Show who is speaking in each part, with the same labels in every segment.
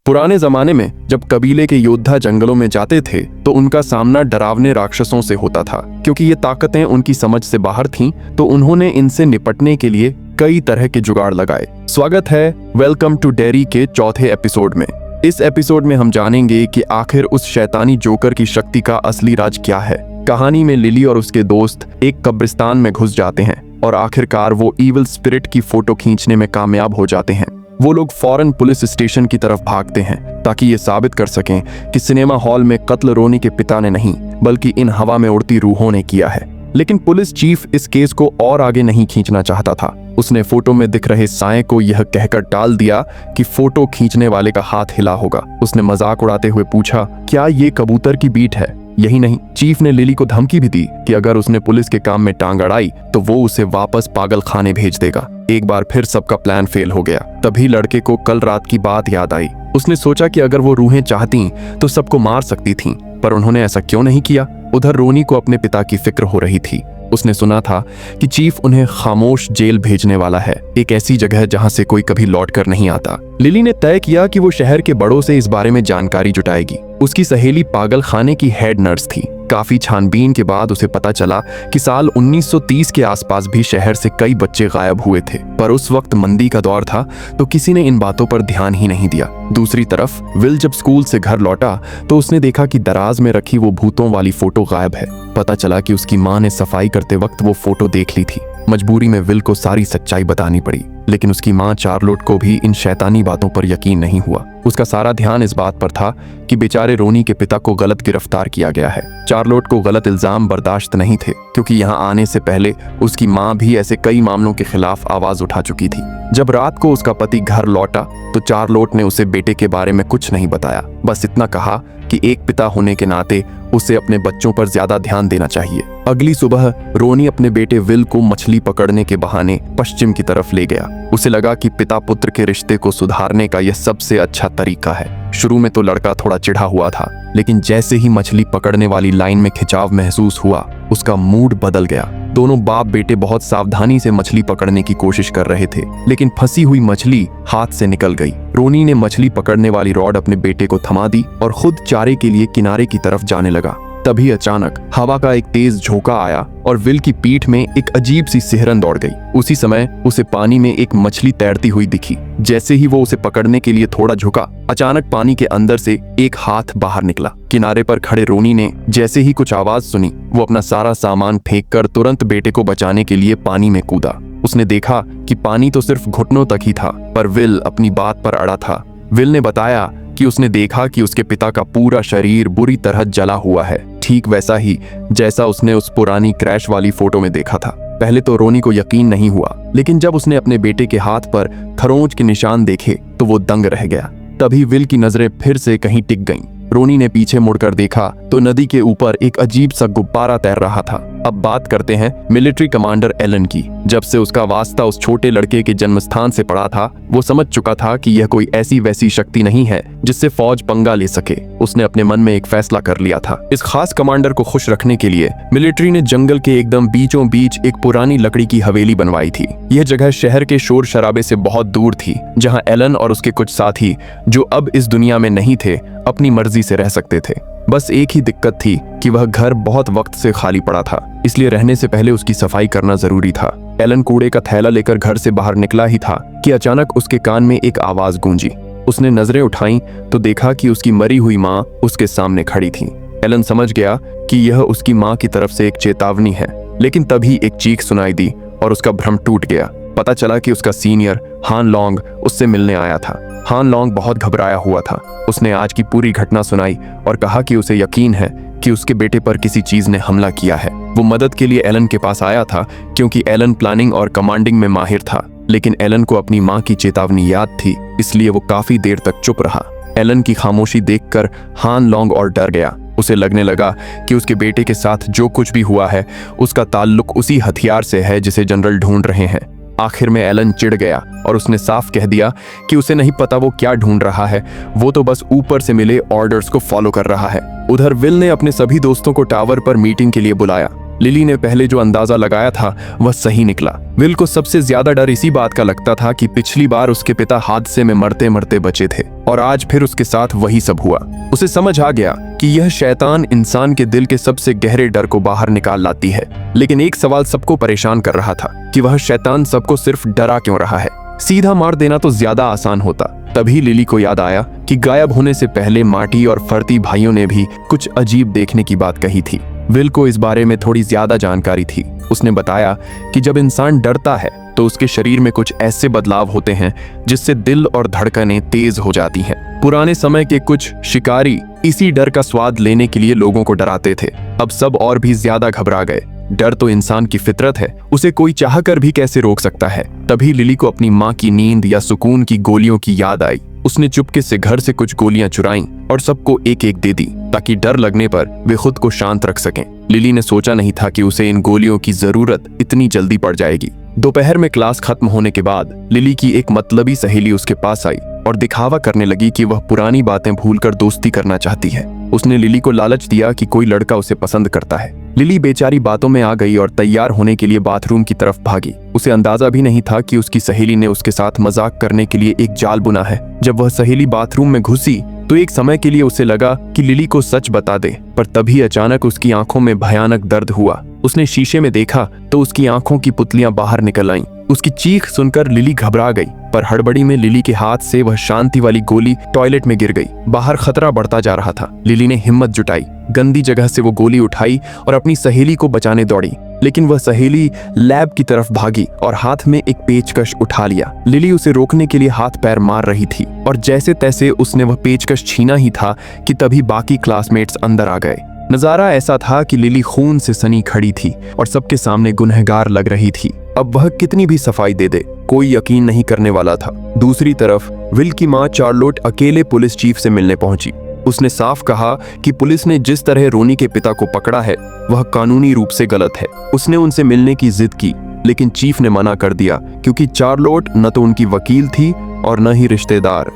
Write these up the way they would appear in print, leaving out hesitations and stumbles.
Speaker 1: पुराने जमाने में जब कबीले के योद्धा जंगलों में जाते थे तो उनका सामना डरावने राक्षसों से होता था। क्योंकि ये ताकतें उनकी समझ से बाहर थीं, तो उन्होंने इनसे निपटने के लिए कई तरह के जुगाड़ लगाए। स्वागत है वेलकम टू डेयरी के चौथे एपिसोड में। इस एपिसोड में हम जानेंगे कि आखिर उस शैतानी जोकर की शक्ति का असली राज क्या है। कहानी में लिली और उसके दोस्त एक कब्रिस्तान में घुस जाते हैं और आखिरकार वो इविल स्पिरिट की फोटो खींचने में कामयाब हो जाते हैं। वो लोग फौरन पुलिस स्टेशन की तरफ भागते हैं ताकि ये साबित कर सकें कि सिनेमा हॉल में कत्ल रोनी के पिता ने नहीं बल्कि इन हवा में उड़ती रूहों ने किया है। लेकिन पुलिस चीफ इस केस को और आगे नहीं खींचना चाहता था। उसने फोटो में दिख रहे साए को यह कहकर टाल दिया कि फोटो खींचने वाले का हाथ हिला होगा। उसने मजाक उड़ाते हुए पूछा, क्या ये कबूतर की बीट है? यही नहीं, चीफ ने लिली को धमकी भी दी कि अगर उसने पुलिस के काम में टांग अड़ाई तो वो उसे वापस पागल खाने भेज देगा। एक बार फिर सबका प्लान फेल हो गया। तभी लड़के को कल रात की बात याद आई। उसने सोचा कि अगर वो रूहें चाहती तो सबको मार सकती थीं, पर उन्होंने ऐसा क्यों नहीं किया। उधर रोनी को अपने पिता की फिक्र हो रही थी। उसने सुना था कि चीफ उन्हें खामोश जेल भेजने वाला है, एक ऐसी जगह जहां से कोई कभी लौट कर नहीं आता। लिली ने तय किया कि वो शहर के बड़ों से इस बारे में जानकारी जुटाएगी। उसकी सहेली पागल खाने की हेड नर्स थी। काफी छानबीन के बाद उसे पता चला कि साल 1930 के आसपास भी शहर से कई बच्चे गायब हुए थे, पर उस वक्त मंदी का दौर था तो किसी ने इन बातों पर ध्यान ही नहीं दिया। दूसरी तरफ विल जब स्कूल से घर लौटा तो उसने देखा कि दराज में रखी वो भूतों वाली फोटो गायब है। पता चला कि उसकी माँ ने सफाई करते वक्त वो फोटो देख ली थी। मजबूरी में विल को सारी सच्चाई बतानी पड़ी, लेकिन उसकी माँ चार्लोट को भी इन शैतानी बातों पर यकीन नहीं हुआ। उसका सारा ध्यान इस बात पर था कि बेचारे रोनी के पिता को गलत गिरफ्तार किया गया है। चार्लोट को गलत इल्जाम बर्दाश्त नहीं थे, क्योंकि यहाँ आने से पहले उसकी माँ भी ऐसे कई मामलों के खिलाफ आवाज उठा चुकी थी। जब रात को उसका पति घर लौटा तो चार्लोट ने उसे बेटे के बारे में कुछ नहीं बताया। बस इतना कहा कि एक पिता होने के नाते उसे अपने बच्चों पर ज्यादा ध्यान देना चाहिए। अगली सुबह रोनी अपने बेटे विल को मछली पकड़ने के बहाने पश्चिम की तरफ ले गया। उसे लगा कि पिता पुत्र के रिश्ते को सुधारने का यह सबसे अच्छा तरीका है। शुरू में तो लड़का थोड़ा चिढ़ा हुआ था, लेकिन जैसे ही मछली पकड़ने वाली लाइन में खिंचाव महसूस हुआ, उसका मूड बदल गया। दोनों बाप बेटे बहुत सावधानी से मछली पकड़ने की कोशिश कर रहे थे, लेकिन फंसी हुई मछली हाथ से निकल गई। रोनी ने मछली पकड़ने वाली रॉड अपने बेटे को थमा दी और खुद चारे के लिए किनारे की तरफ जाने लगा। तभी अचानक हवा का एक तेज झोंका आया और विल की पीठ में एक अजीब सी सिहरन दौड़ गई। उसी समय उसे पानी में एक मछली तैरती हुई दिखी। जैसे ही वो उसे पकड़ने के लिए थोड़ा झुका, अचानक पानी के अंदर से एक हाथ बाहर निकला। किनारे पर खड़े रोनी ने जैसे ही कुछ आवाज सुनी, वो अपना सारा सामान फेंककर तुरंत बेटे को बचाने के लिए पानी में कूदा। उसने देखा कि पानी तो सिर्फ घुटनों तक ही था, पर विल अपनी बात पर अड़ा था। विल ने बताया कि उसने देखा कि उसके पिता का पूरा शरीर बुरी तरह जला हुआ है, ठीक वैसा ही जैसा उसने उस पुरानी क्रैश वाली फोटो में देखा था। पहले तो रोनी को यकीन नहीं हुआ, लेकिन जब उसने अपने बेटे के हाथ पर खरोंच के निशान देखे तो वो दंग रह गया। तभी विल की नजरें फिर से कहीं टिक गईं। रोनी ने पीछे मुड़कर देखा तो नदी के ऊपर एक अजीब सा गुब्बारा तैर रहा था। अब बात करते हैं मिलिट्री कमांडर एलन की। जब से उसका वास्ता उस छोटे लड़के के जन्म स्थान से पड़ा था, वो समझ चुका था कि यह कोई ऐसी वैसी शक्ति नहीं है जिससे फौज पंगा ले सके। उसने अपने मन में एक फैसला कर लिया था। इस खास कमांडर को खुश रखने के लिए मिलिट्री ने जंगल के एकदम बीचों बीच एक पुरानी लकड़ी की हवेली बनवाई थी। यह जगह शहर के शोर शराबे से बहुत दूर थी, जहाँ एलन और उसके कुछ साथी, जो अब इस दुनिया में नहीं थे, अपनी मर्जी से रह सकते थे। बस एक ही दिक्कत थी कि वह घर बहुत वक्त से खाली पड़ा था, इसलिए रहने से पहले उसकी सफाई करना जरूरी था। एलन कूड़े का थैला लेकर घर से बाहर निकला ही था कि अचानक उसके कान में एक आवाज गूंजी। उसने नजरें उठाईं तो देखा कि उसकी मरी हुई माँ उसके सामने खड़ी थी। एलन समझ गया कि यह उसकी माँ की तरफ से एक चेतावनी है, लेकिन तभी एक चीख सुनाई दी और उसका भ्रम टूट गया। पता चला कि उसका सीनियर हान लॉन्ग उससे मिलने आया था। हान लॉन्ग बहुत घबराया हुआ था। उसने आज की पूरी घटना सुनाई और कहा कि उसे यकीन है कि उसके बेटे पर किसी चीज ने हमला किया है। वो मदद के लिए एलन के पास आया था, क्योंकि एलन प्लानिंग और कमांडिंग में माहिर था। लेकिन एलन को अपनी माँ की चेतावनी याद थी, इसलिए वो काफी देर तक चुप रहा। एलन की खामोशी देखकर हान लॉन्ग और डर गया। उसे लगने लगा कि उसके बेटे के साथ जो कुछ भी हुआ है, उसका ताल्लुक उसी हथियार से है जिसे जनरल ढूंढ रहे हैं। आखिर में एलन चिढ़ गया और उसने साफ कह दिया कि उसे नहीं पता वो क्या ढूंढ रहा है, वो तो बस ऊपर से मिले ऑर्डर्स को फॉलो कर रहा है। उधर विल ने अपने सभी दोस्तों को टावर पर मीटिंग के लिए बुलाया। लिली ने पहले जो अंदाजा लगाया था वह सही निकला। विल को सबसे ज्यादा डर इसी बात का लगता था कि पिछली बार उसके पिता हादसे में मरते मरते बचे थे और आज फिर उसके साथ वही सब हुआ। उसे समझ आ गया कि यह शैतान इंसान के दिल के सबसे गहरे डर को बाहर निकाल लाती है। लेकिन एक सवाल सबको परेशान कर रहा था कि वह शैतान सबको सिर्फ डरा क्यों रहा है। सीधा मार देना तो ज्यादा आसान होता। तभी लिली को याद आया कि गायब होने से पहले मार्टी और फर्ती भाइयों ने भी कुछ अजीब देखने की बात कही थी। विल को इस बारे में थोड़ी ज्यादा जानकारी थी। उसने बताया कि जब इंसान डरता है तो उसके शरीर में कुछ ऐसे बदलाव होते हैं जिससे दिल और धड़कनें तेज हो जाती हैं। पुराने समय के कुछ शिकारी इसी डर का स्वाद लेने के लिए लोगों को डराते थे। अब सब और भी ज्यादा घबरा गए। डर तो इंसान की फितरत है, उसे कोई चाहकर भी कैसे रोक सकता है। तभी लिली को अपनी माँ की नींद या सुकून की गोलियों की याद आई। उसने चुपके से घर से कुछ गोलियां चुराईं और सबको एक एक दे दी ताकि डर लगने पर वे खुद को शांत रख सकें। लिली ने सोचा नहीं था कि उसे इन गोलियों की जरूरत इतनी जल्दी पड़ जाएगी। दोपहर में क्लास खत्म होने के बाद लिली की एक मतलबी सहेली उसके पास आई और दिखावा करने लगी कि वह पुरानी बातें भूलकर दोस्ती करना चाहती है। उसने लिली को लालच दिया कि कोई लड़का उसे पसंद करता है। लिली बेचारी बातों में आ गई और तैयार होने के लिए बाथरूम की तरफ भागी। उसे अंदाजा भी नहीं था कि उसकी सहेली ने उसके साथ मजाक करने के लिए एक जाल बुना है। जब वह सहेली बाथरूम में घुसी तो एक समय के लिए उसे लगा कि लिली को सच बता दे, पर तभी अचानक उसकी आंखों में भयानक दर्द हुआ। उसने शीशे में देखा तो उसकी आंखों की पुतलियां बाहर निकल आईं। उसकी चीख सुनकर लिली घबरा गई, पर हड़बड़ी में लिली के हाथ से वह शांति वाली गोली टॉयलेट में गिर गई। बाहर खतरा बढ़ता जा रहा था। लिली ने हिम्मत जुटाई, गंदी जगह से वो गोली उठाई और अपनी सहेली को बचाने दौड़ी। लेकिन वह सहेली लैब की तरफ भागी और हाथ में एक पेचकश उठा लिया। लिली उसे रोकने के लिए हाथ पैर मार रही थी और जैसे तैसे उसने वह पेचकश छीना ही था कि तभी बाकी क्लासमेट्स अंदर आ गए। नजारा ऐसा था कि लिली खून से सनी खड़ी थी और सबके सामने गुनहगार लग रही थी। अब वह कितनी भी सफाई दे दे, कोई यकीन नहीं करने वाला था। दूसरी तरफ विल की माँ चार्लोट अकेले पुलिस चीफ से मिलने पहुंची। उसने साफ कहा कि पुलिस ने जिस तरह रोनी के पिता को पकड़ा है वह कानूनी रूप से गलत है। उसने उनसे मिलने की जिद की, लेकिन चीफ ने मना कर दिया क्योंकि चार्लोट न तो उनकी वकील थी और न ही रिश्तेदार।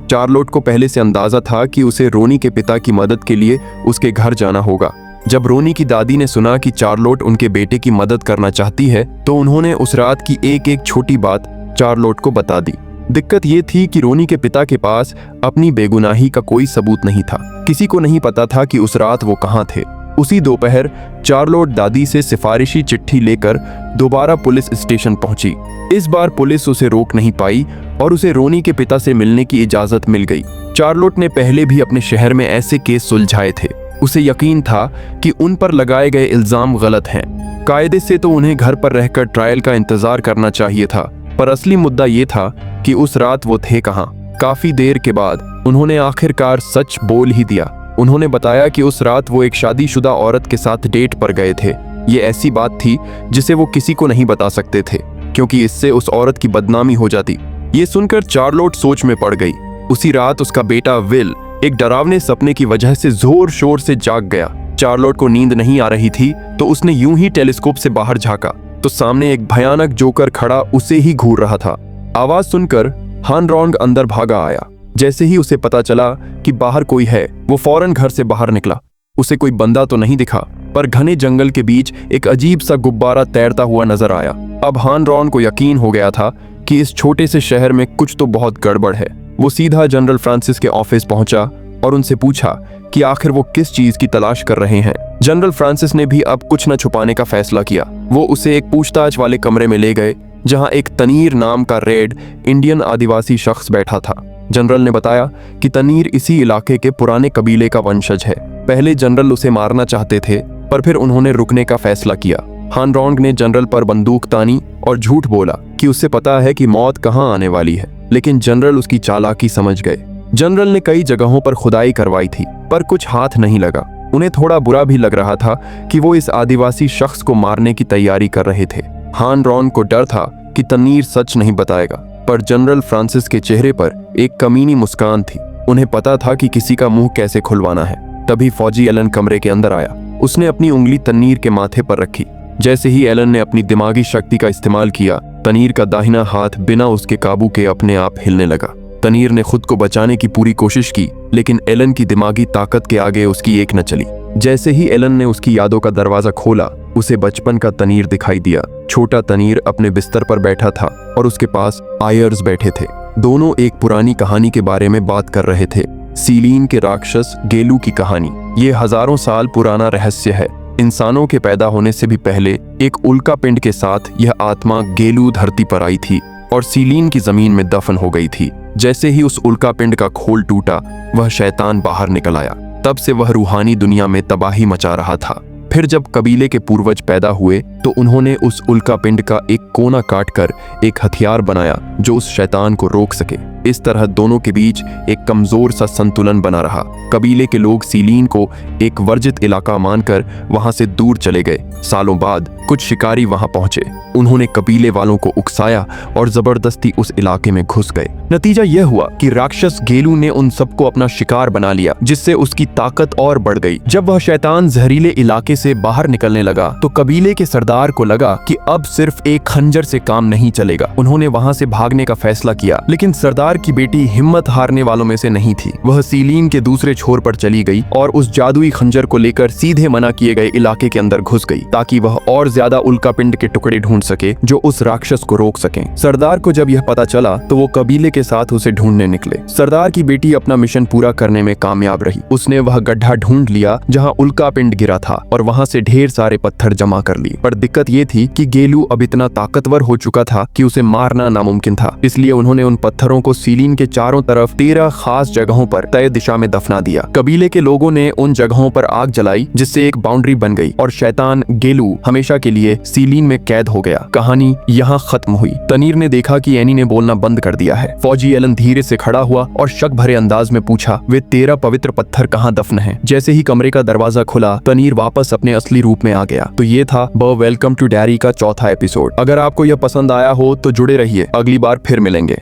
Speaker 1: चार्लोट को पहले से अंदाजा था कि उसे रोनी के पिता की मदद के लिए उसके घर जाना होगा। जब रोनी की दादी ने सुना कि चार्लोट उनके बेटे की मदद करना चाहती है तो उन्होंने उस रात की एक एक छोटी बात चार्लोट को बता दी। दिक्कत ये थी कि रोनी के पिता के पास अपनी बेगुनाही का कोई सबूत नहीं था। किसी को नहीं पता था कि उस रात वो कहाँ थे। उसी दोपहर चार्लोट दादी से सिफारिशी चिट्ठी लेकर दोबारा पुलिस स्टेशन पहुंची। इस बार पुलिस उसे रोक नहीं पाई और उसे रोनी के पिता से मिलने की इजाजत मिल गई। चार्लोट ने पहले भी अपने शहर में ऐसे केस सुलझाए थे। उसे यकीन था कि उन पर लगाए गए इल्जाम गलत हैं। कायदे से तो उन्हें घर पर रहकर ट्रायल का इंतजार करना चाहिए था, पर असली मुद्दा ये था कि उस रात वो थे कहाँ। काफी देर के बाद उन्होंने आखिरकार सच बोल ही दिया। उन्होंने बताया कि उस रात वो एक शादीशुदा औरत के साथ डेट पर गए थे। ये ऐसी बात थी जिसे वो किसी को नहीं बता सकते थे क्योंकि इससे उस औरत की बदनामी हो जाती। ये सुनकर चार्लोट सोच में पड़ गई। उसी रात उसका बेटा विल एक डरावने सपने की वजह से जोर शोर से जाग गया। चार्लोट को नींद नहीं आ रही थी तो उसने यूं ही टेलीस्कोप से बाहर झांका तो सामने एक भयानक जोकर खड़ा उसे ही घूर रहा था। आवाज सुनकर हान रॉन्ग अंदर भागा आया। जैसे ही उसे पता चला कि बाहर कोई है वो फौरन घर से बाहर निकला। उसे कोई बंदा तो नहीं दिखा, पर घने जंगल के बीच एक अजीब सा गुब्बारा तैरता हुआ नजर आया। अब हान रॉन को यकीन हो गया था कि इस छोटे से शहर में कुछ तो बहुत गड़बड़ है। वो सीधा जनरल फ्रांसिस के ऑफिस पहुंचा और उनसे पूछा कि आखिर वो किस चीज की तलाश कर रहे हैं। जनरल फ्रांसिस ने भी अब कुछ न छुपाने का फैसला किया। वो उसे एक पूछताछ वाले कमरे में ले गए जहां एक तनीर नाम का रेड इंडियन आदिवासी शख्स बैठा था। जनरल ने बताया कि तनीर इसी इलाके के पुराने कबीले का वंशज है। पहले जनरल उसे मारना चाहते थे, पर फिर उन्होंने रुकने का फैसला किया। हान रॉन्ग ने जनरल पर बंदूक तानी और झूठ बोला कि उसे पता है कि मौत कहां आने वाली है, लेकिन जनरल उसकी चालाकी समझ गए। जनरल ने कई जगहों पर खुदाई करवाई थी, पर कुछ हाथ नहीं लगा। उन्हें थोड़ा बुरा भी लग रहा था कि वो इस आदिवासी शख्स को मारने की तैयारी कर रहे थे। हान रॉन्ग को डर था कि तनीर सच नहीं बताएगा, पर जनरल फ्रांसिस के चेहरे पर एक कमीनी मुस्कान थी। उन्हें पता था कि किसी का मुंह कैसे खुलवाना है। तभी फौजी एलन कमरे के अंदर आया। उसने अपनी उंगली तनीर के माथे पर रखी। जैसे ही एलन ने अपनी दिमागी शक्ति का इस्तेमाल किया, तनीर का दाहिना हाथ बिना उसके काबू के अपने आप हिलने लगा। तनीर ने खुद को बचाने की पूरी कोशिश की, लेकिन एलन की दिमागी ताकत के आगे उसकी एक न चली। जैसे ही एलन ने उसकी यादों का दरवाजा खोला, उसे बचपन का तनीर दिखाई दिया। छोटा तनीर अपने बिस्तर पर बैठा था और उसके पास आयर्स बैठे थे। दोनों एक पुरानी कहानी के बारे में बात कर रहे थे, सीलीन के राक्षस गेलू की कहानी। ये हजारों साल पुराना रहस्य है। इंसानों के पैदा होने से भी पहले एक उल्का पिंड के साथ यह आत्मा गेलू धरती पर आई थी और सीलीन की जमीन में दफन हो गई थी। जैसे ही उस उल्का पिंड का खोल टूटा, वह शैतान बाहर निकल आया। तब से वह रूहानी दुनिया में तबाही मचा रहा था। फिर जब कबीले के पूर्वज पैदा हुए तो उन्होंने उस उल्का पिंड का एक कोना काटकर एक हथियार बनाया जो उस शैतान को रोक सके। इस तरह दोनों के बीच एक कमजोर सा संतुलन बना रहा। कबीले के लोग सीलीन को एक वर्जित इलाका मानकर वहां से दूर चले गए। सालों बाद कुछ शिकारी वहां पहुंचे। उन्होंने कबीले वालों को उकसाया और जबरदस्ती उस इलाके में घुस गए। नतीजा यह हुआ कि राक्षस गेलू ने उन सबको अपना शिकार बना लिया, जिससे उसकी ताकत और बढ़ गई। जब वह शैतान जहरीले इलाके से बाहर निकलने लगा तो कबीले के सरदार को लगा कि अब सिर्फ एक खंजर से काम नहीं चलेगा। उन्होंने वहां से भागने का फैसला किया, लेकिन सरदार की बेटी हिम्मत हारने वालों में से नहीं थी। वह सीलीन के दूसरे छोर पर चली गई और उस जादुई खंजर को लेकर सीधे मना किए गए इलाके के अंदर घुस गई, ताकि वह और ज्यादा उल्का पिंड के टुकड़े ढूंढ सके जो उस राक्षस को रोक सकें। सरदार को जब यह पता चला तो वो कबीले के साथ उसे ढूंढने निकले। सरदार की बेटी अपना मिशन पूरा करने में कामयाब रही। उसने वह गड्ढा ढूंढ लिया जहां उल्का पिंड गिरा था और वहां से ढेर सारे पत्थर जमा कर लिए। पर दिक्कत ये थी कि गेलू अब इतना ताकतवर हो चुका था कि उसे मारना नामुमकिन था। इसलिए उन्होंने उन पत्थरों को सीलीन के चारों तरफ 13 खास जगहों पर तय दिशा में दफना दिया। कबीले के लोगों ने उन जगहों पर आग जलाई, जिससे एक बाउंड्री बन गई और शैतान गेलू हमेशा के लिए सीलीन में कैद हो गया। कहानी यहाँ खत्म हुई। तनीर ने देखा कि एनी ने बोलना बंद कर दिया है। फौजी एलन धीरे से खड़ा हुआ और शक भरे अंदाज में पूछा, वे 13 पवित्र पत्थर कहाँ दफन हैं? जैसे ही कमरे का दरवाजा खुला, तनीर वापस अपने असली रूप में आ गया। तो ये था वेलकम टू डायरी का चौथा एपिसोड। अगर आपको यह पसंद आया हो तो जुड़े रहिए, अगली बार फिर मिलेंगे।